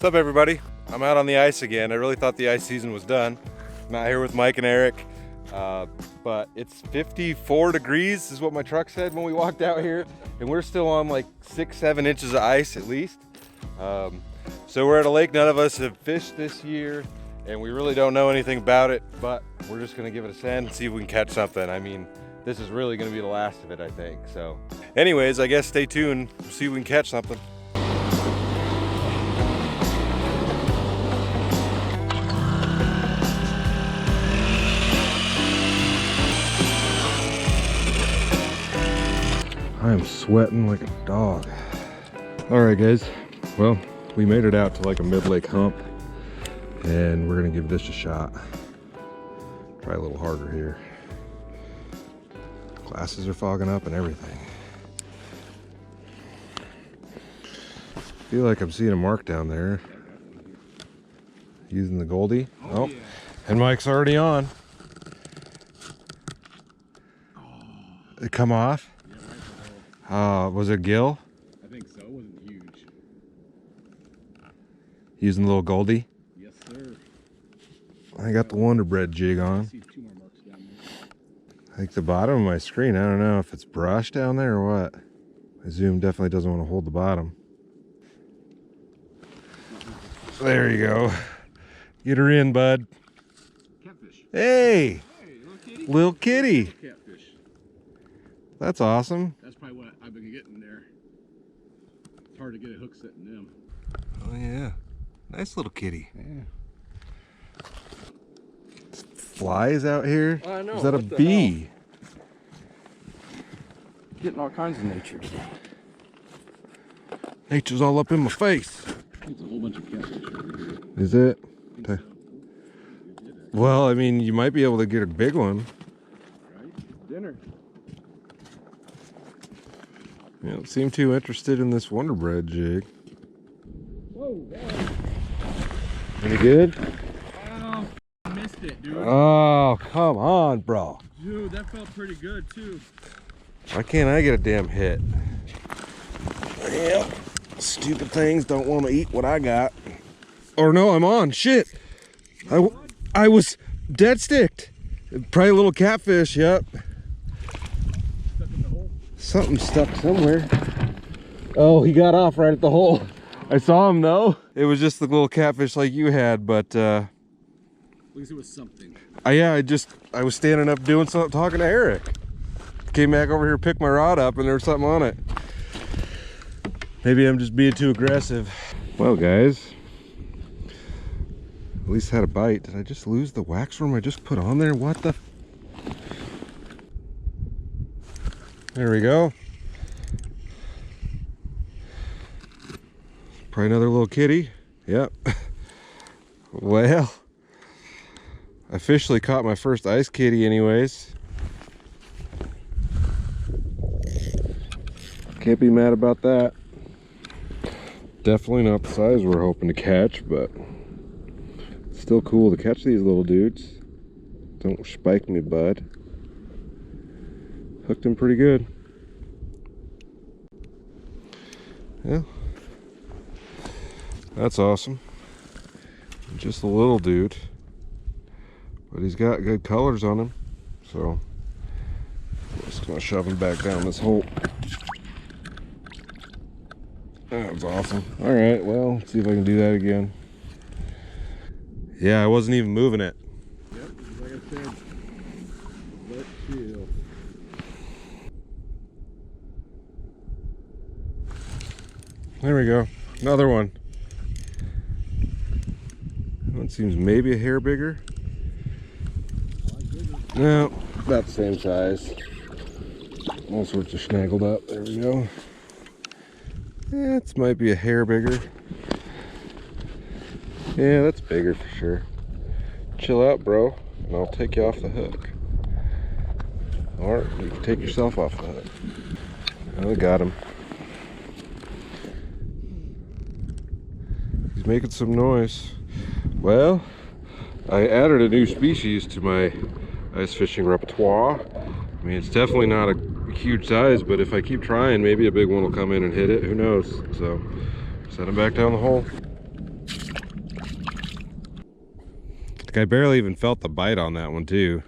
What's up, everybody? I'm out on the ice again. I really thought the ice season was done. I'm out here with Mike and Eric, but it's 54 degrees is what my truck said when we walked out here, and we're still on like 6-7 inches of ice at least. So we're at a lake none of us have fished this year, and we really don't know anything about it, but we're just gonna give it a send and see if we can catch something. I mean, this is really gonna be the last of it, I think. So anyways, I guess stay tuned, see if we can catch something. I'm sweating like a dog. All right, guys. Well, we made it out to like a mid-lake hump, and we're gonna give this a shot. Try a little harder here. Glasses are fogging up and everything. Feel like I'm seeing a mark down there. Using the Goldie. Oh, yeah. And Mike's already on. It come off? Was it gill? I think so. It wasn't huge. Using the little Goldie? Yes, sir. I got the Wonder Bread jig on. I see 2 more marks down there. I think the bottom of my screen, I don't know if it's brushed down there or what. My zoom definitely doesn't want to hold the bottom. There you go. Get her in, bud. Catfish. Hey! Hey, little kitty. Little kitty. Catfish. That's awesome. That's probably what I've been getting there. It's hard to get a hook set in them. Oh yeah. Nice little kitty. Yeah. Flies out here? I know. Is that a bee? Getting all kinds of nature today. Nature's all up in my face. It's a whole bunch of catfish over here. Is it? So. Well, I mean, you might be able to get a big one. Right? Dinner. You don't seem too interested in this Wonder Bread jig. Whoa, Any good? oh, I missed it, dude. Oh, come on, bro. Dude, that felt pretty good, too. Why can't I get a damn hit? Yep. Stupid things don't want to eat what I got. Or no, I'm on. Shit. I was dead sticked. Probably a little catfish, yep. Stuck in the hole? Something stuck somewhere. Oh, he got off right at the hole. I saw him though. It was just the little catfish like you had, but At least it was something. yeah, I was standing up doing something, talking to Eric. Came back over here, picked my rod up, and there was something on it. Maybe I'm just being too aggressive. Well, guys, at least had a bite. Did I just lose the wax worm I just put on there? What the? There we go. Probably another little kitty. Yep. Well, I officially caught my first ice kitty anyways. Can't be mad about that. Definitely not the size we're hoping to catch, but it's still cool to catch these little dudes. Don't spike me, bud. Hooked him pretty good. Yeah. That's awesome. Just a little dude. But he's got good colors on him. So I'm just gonna shove him back down this hole. That was awesome. All right, well, let's see if I can do that again. Yeah, I wasn't even moving it. Yep, like I said, let chill. There we go. Another one. That one seems maybe a hair bigger. No, about the same size. All sorts of snaggled up. There we go. Yeah, it might be a hair bigger. Yeah, that's bigger for sure. Chill out, bro, and I'll take you off the hook. Or you can take yourself off the hook. Oh, we got him. He's making some noise. Well, I added a new species to my ice fishing repertoire. I mean, it's definitely not a huge size, but if I keep trying, maybe a big one will come in and hit it. Who knows? So, set him back down the hole. Like I barely even felt the bite on that one too.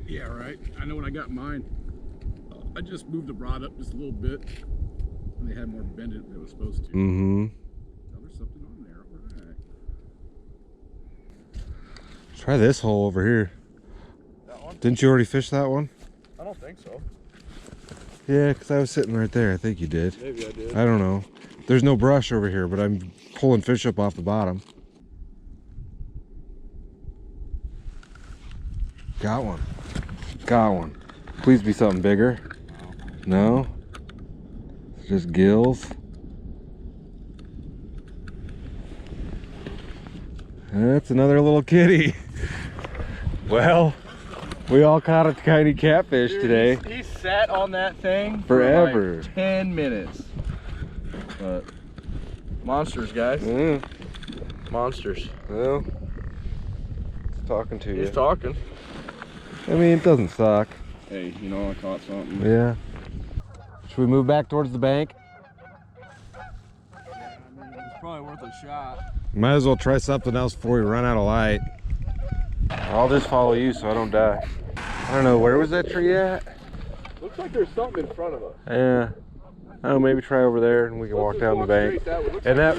Yeah, right. I know when I got mine, I just moved the rod up just a little bit, and they had more bend than it was supposed to. Mm-hmm. Oh, there's something on there. All right. Try this hole over here. That one? Didn't you already fish that one? I don't think so. Yeah, because I was sitting right there. I think you did. Maybe I did. I don't know. There's no brush over here, but I'm pulling fish up off the bottom. Got one. Got one. Please be something bigger. No? It's just gills. That's another little kitty. Well, we all caught a tiny catfish today. He sat on that thing Forever. for like 10 minutes. But monsters, guys. Yeah. Monsters. Well, it's talking to you. He's talking. I mean, it doesn't suck. Hey, you know I caught something. Yeah. Should we move back towards the bank? It's probably worth a shot. Might as well try something else before we run out of light. I'll just follow you so I don't die. I don't know, where was that tree at? Looks like there's something in front of us. Yeah. I don't know, maybe try over there and we can walk down the bank. And that,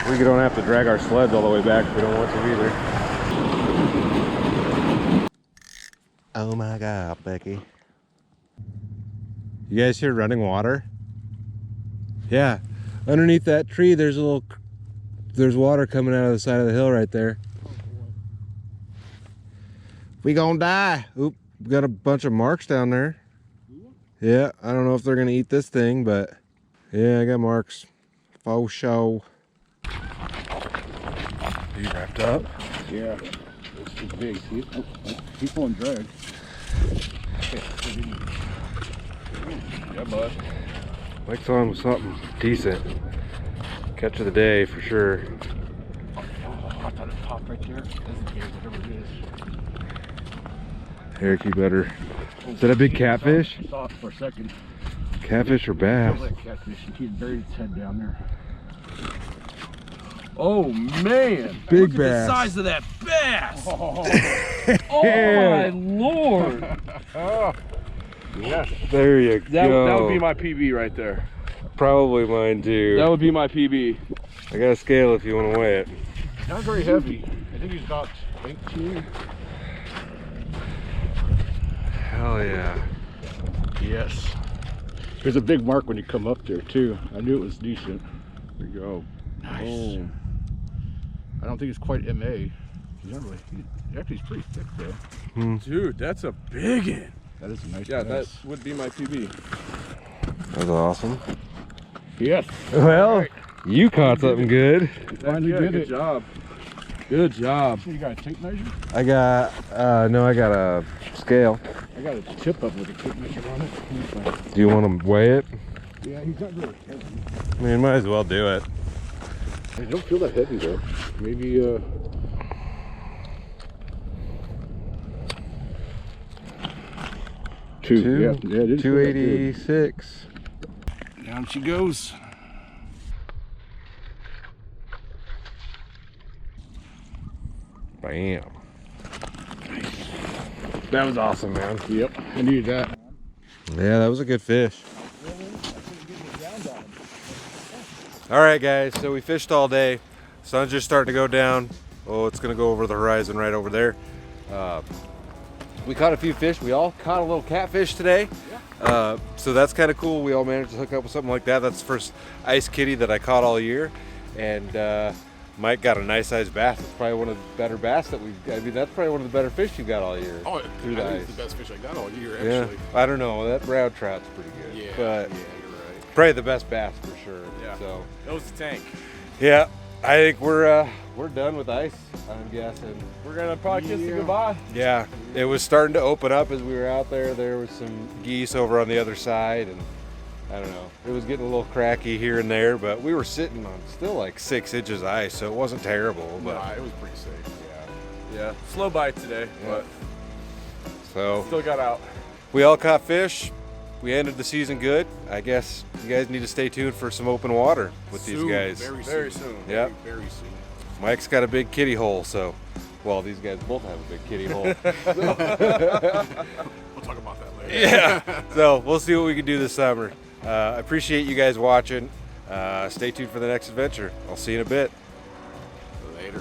we don't have to drag our sleds all the way back if we don't want to either. Oh my God, Becky. You guys hear running water? Yeah. Underneath that tree, there's water coming out of the side of the hill right there. We gonna die. Oop, we got a bunch of marks down there. Yeah, I don't know if they're gonna eat this thing, but yeah, I got marks. Faux show. You wrapped up? Yeah. It's big. See? Oh, he's pulling drag. Yeah, bud. Mike's on with something decent. Catch of the day for sure. Oh, I thought it popped right there. Doesn't care, whatever it is. Eric, you better. Is that a big catfish? I saw it for a second. Catfish or bass? That catfish. He buried its head down there. Oh man! Big Look bass. at the size of that bass! Oh, Oh my lord! yes. There you That go. would be my PB right there. Probably mine too. That would be my PB. I got a scale if you want to weigh it. Not very heavy. I think he's about 18. Hell yeah. Yes. There's a big mark when you come up there too. I knew it was decent. There you go. Nice. Oh. I don't think it's quite MA. He's not really. Actually, he's pretty thick though. Dude, that's a big one. That is a nice. Yeah, bass. that would be my PB. That's awesome. Yes. Well, you caught something good. Finally did Good it. job. Good job. So you got a tape measure? I got, no, I got a scale. I got a tip up with a tape measure on it. Do you want to weigh it? Yeah, he's not really heavy. I mean, might as well do it. I don't feel that heavy though. Maybe 2. Yeah, it didn't feel that good. 286. Down she goes. Bam. That was awesome, man. Yep, I needed that. Yeah, that was a good fish. All right, guys, so we fished all day. Sun's just starting to go down. Oh, it's gonna go over the horizon right over there. We caught a few fish. We all caught a little catfish today. So that's kind of cool. We all managed to hook up with something like that. That's the first ice kitty that I caught all year. And Mike got a nice sized bass. It's probably one of the better bass that I mean, that's probably one of the better fish you got all year. Oh, through the ice. it's the best fish I got all year, Yeah, actually. I don't know. That brown trout's pretty good. Yeah, but yeah, you're right. probably the best bass for sure. Yeah. So That was the tank. yeah, I think we're done with ice, I'm guessing. We're gonna probably kiss it goodbye. Yeah, it was starting to open up as we were out there. There was some geese over on the other side, and I don't know. It was getting a little cracky here and there, but we were sitting on still like 6 inches of ice, so it wasn't terrible. But Nah, it was pretty safe. Yeah, slow bite today, but so still got out. we all caught fish. We ended the season good. I guess you guys need to stay tuned for some open water with these Soon, guys. Very Very soon. soon. Yep. Very soon. Mike's got a big kitty hole, so Well, these guys both have a big kiddie hole. We'll talk about that later. Yeah. So we'll see what we can do this summer. I appreciate you guys watching. Stay tuned for the next adventure. I'll see you in a bit. Later.